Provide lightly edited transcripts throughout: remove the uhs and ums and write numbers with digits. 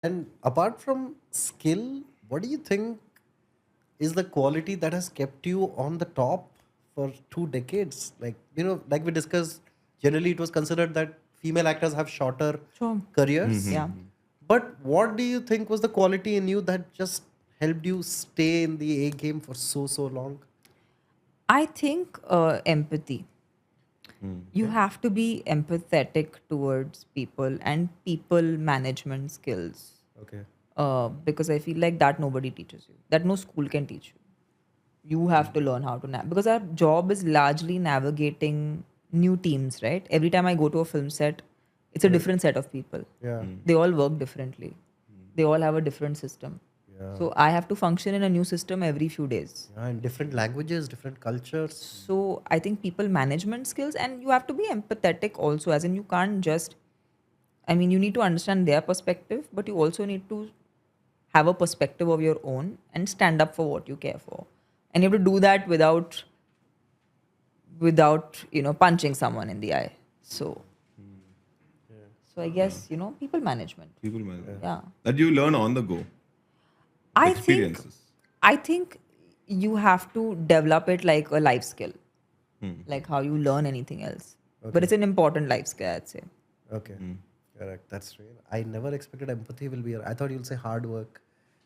And apart from skill, what do you think is the quality that has kept you on the top for 2 decades? Like, like we discussed, generally it was considered that female actors have shorter Sure. careers. Yeah. But what do you think was the quality in you that just helped you stay in the A game for so long? I think empathy. You Okay. have to be empathetic towards people and people management skills. Okay. Because I feel like that nobody teaches you, that no school can teach you. You have to learn how to navigate, because our job is largely navigating new teams, right? Every time I go to a film set, it's a different set of people. Yeah. They all work differently. They all have a different system. Yeah. So I have to function in a new system every few days. Yeah. And different languages, different cultures. So I think people management skills, and you have to be empathetic also, as in you can't just, I mean, you need to understand their perspective, but you also need to have a perspective of your own and stand up for what you care for. And you have to do that without punching someone in the eye. So I guess people management. People management. Yeah. That you learn on the go. I think Experiences. I think you have to develop it like a life skill, like how you learn anything else. But it's an important life skill, I'd say. Okay. Correct. That's real. I never expected empathy will be. I thought you'll say hard work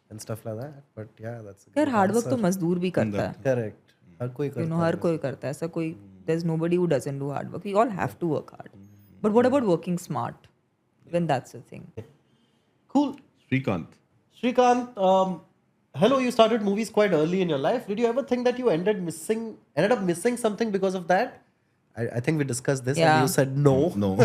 and stuff like that. But yeah, that's a यार great hard work तो answer. मजदूर भी करता है. Correct. हर कोई करता हर है कोई वैसे. करता है, ऐसा कोई, there's nobody who doesn't do hard work. We all have to work hard. But what about working smart? When that's the thing. Cool. Srikanth. Srikanth, hello. You started movies quite early in your life. Did you ever think that you ended up missing something because of that? I think we discussed this, and Yeah. you said no. No.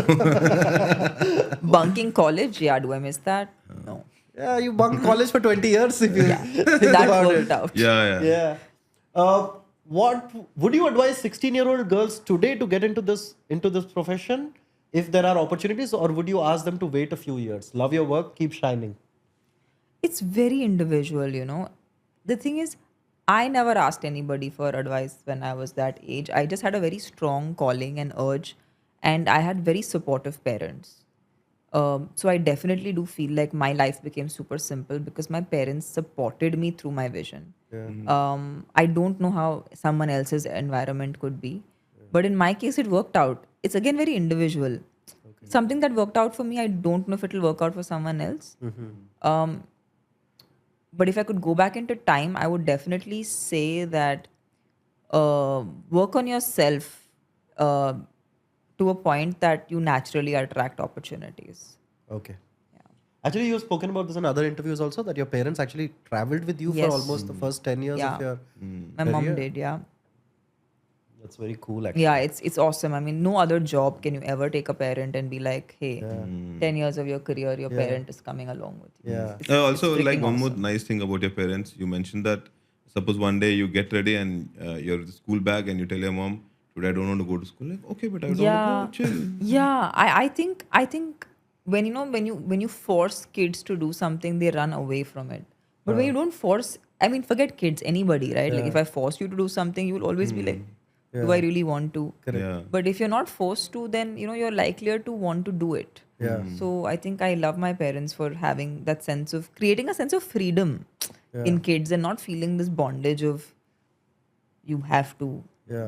Bunking college, yeah, do I miss that? No. Yeah, you bunked college for 20 years if you think That about worked it. out. yeah. Yeah. What would you advise 16-year-old girls today to get into this profession if there are opportunities, or would you ask them to wait a few years? Love your work, keep shining. It's very individual. The thing is, I never asked anybody for advice when I was that age. I just had a very strong calling and urge, and I had very supportive parents. So I definitely do feel like my life became super simple because my parents supported me through my vision. I don't know how someone else's environment could be, but in my case, it worked out. It's again very individual. Something that worked out for me, I don't know if it will work out for someone else. But if I could go back into time, I would definitely say that work on yourself to a point that you naturally attract opportunities. Okay. Actually, you've spoken about this in other interviews also, that your parents actually traveled with you for Yes. almost the first 10 years Yeah. of your My mom career. did, yeah. That's very cool, actually. Yeah, it's awesome. I mean, no other job can you ever take a parent and be like, hey, 10 years of your career, your parent is coming along with you. Yeah. It's Also, like freaking one more awesome. nice thing about your parents, you mentioned that suppose one day you get ready and you're the school bag and you tell your mom, today I don't want to go to school. Like, okay, but I don't Yeah. want to go. Chill. Yeah, I think when when you force kids to do something, they run away from it. But when you don't force, I mean, forget kids, anybody, right? Like if I force you to do something, you will always be like, do I really want to? Yeah. But if you're not forced to, then you're likelier to want to do it. Yeah. So I think I love my parents for having that sense of creating a sense of freedom in kids and not feeling this bondage of you have to. Yeah.